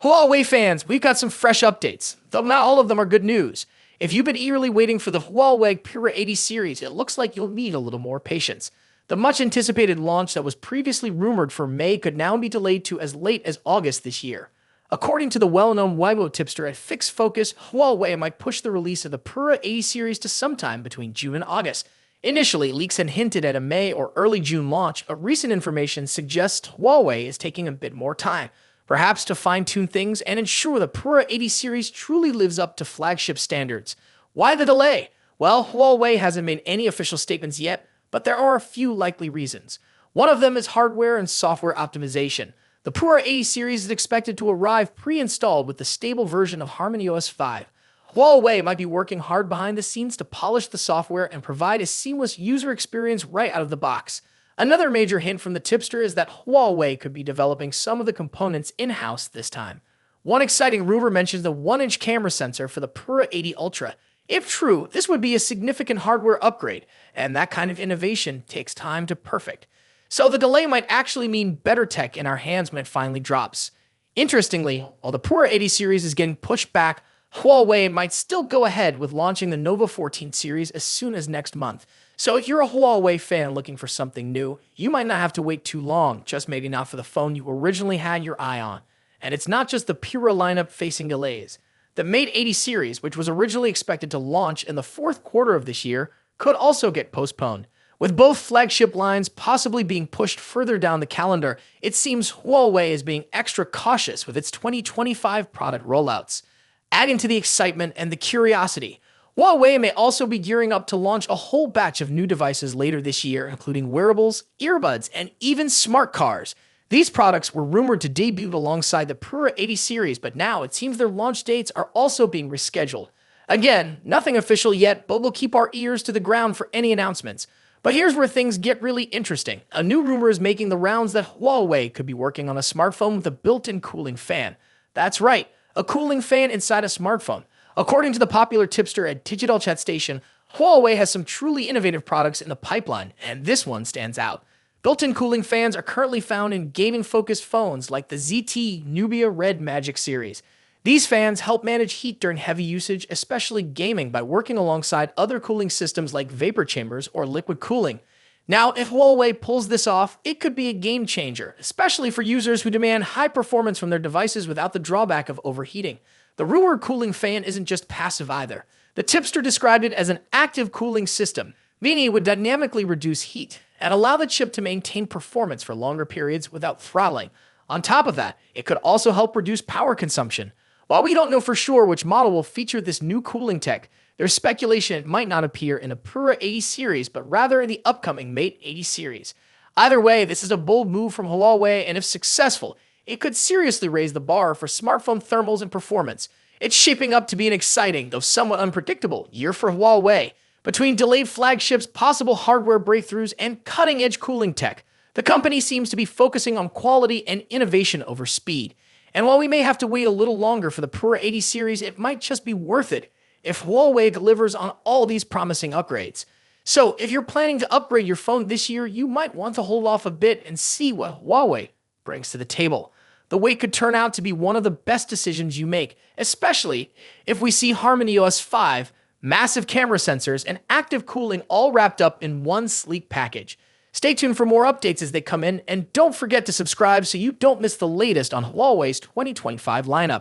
Huawei fans, we've got some fresh updates, though not all of them are good news. If you've been eagerly waiting for the Huawei Pura 80 series, it looks like you'll need a little more patience. The much-anticipated launch that was previously rumored for May could now be delayed to as late as August this year. According to the well-known Weibo tipster at Fixed Focus, Huawei might push the release of the Pura 80 series to sometime between June and August. Initially, leaks had hinted at a May or early June launch, but recent information suggests Huawei is taking a bit more time, perhaps to fine-tune things and ensure the Pura 80 series truly lives up to flagship standards. Why the delay? Well, Huawei hasn't made any official statements yet, but there are a few likely reasons. One of them is hardware and software optimization. The Pura 80 series is expected to arrive pre-installed with the stable version of HarmonyOS 5. Huawei might be working hard behind the scenes to polish the software and provide a seamless user experience right out of the box. Another major hint from the tipster is that Huawei could be developing some of the components in-house this time. One exciting rumor mentions the 1-inch camera sensor for the Pura 80 Ultra. If true, this would be a significant hardware upgrade, and that kind of innovation takes time to perfect. So the delay might actually mean better tech in our hands when it finally drops. Interestingly, while the Pura 80 series is getting pushed back, Huawei might still go ahead with launching the Nova 14 series as soon as next month. So if you're a Huawei fan looking for something new, you might not have to wait too long, just maybe not for the phone you originally had your eye on. And it's not just the Pura lineup facing delays. The Mate 80 series, which was originally expected to launch in the fourth quarter of this year, could also get postponed. With both flagship lines possibly being pushed further down the calendar, it seems Huawei is being extra cautious with its 2025 product rollouts. Adding to the excitement and the curiosity, Huawei may also be gearing up to launch a whole batch of new devices later this year, including wearables, earbuds, and even smart cars. These products were rumored to debut alongside the Pura 80 series, but now it seems their launch dates are also being rescheduled. Again, nothing official yet, but we'll keep our ears to the ground for any announcements. But here's where things get really interesting. A new rumor is making the rounds that Huawei could be working on a smartphone with a built-in cooling fan. That's right, a cooling fan inside a smartphone. According to the popular tipster at Digital Chat Station, Huawei has some truly innovative products in the pipeline, and this one stands out. Built-in cooling fans are currently found in gaming-focused phones like the ZT Nubia Red Magic series. These fans help manage heat during heavy usage, especially gaming, by working alongside other cooling systems like vapor chambers or liquid cooling. Now, if Huawei pulls this off, it could be a game changer, especially for users who demand high performance from their devices without the drawback of overheating. The rumored cooling fan isn't just passive either. The tipster described it as an active cooling system, meaning it would dynamically reduce heat and allow the chip to maintain performance for longer periods without throttling. On top of that, it could also help reduce power consumption. While we don't know for sure which model will feature this new cooling tech, there's speculation it might not appear in a Pura 80 series, but rather in the upcoming Mate 80 series. Either way, this is a bold move from Huawei, and if successful, it could seriously raise the bar for smartphone thermals and performance. It's shaping up to be an exciting, though somewhat unpredictable, year for Huawei. Between delayed flagships, possible hardware breakthroughs, and cutting-edge cooling tech, the company seems to be focusing on quality and innovation over speed. And while we may have to wait a little longer for the Pura 80 series, it might just be worth it if Huawei delivers on all these promising upgrades. So if you're planning to upgrade your phone this year, you might want to hold off a bit and see what Huawei brings to the table. The wait could turn out to be one of the best decisions you make, especially if we see HarmonyOS 5, massive camera sensors, and active cooling all wrapped up in one sleek package. Stay tuned for more updates as they come in, and don't forget to subscribe so you don't miss the latest on Huawei's 2025 lineup.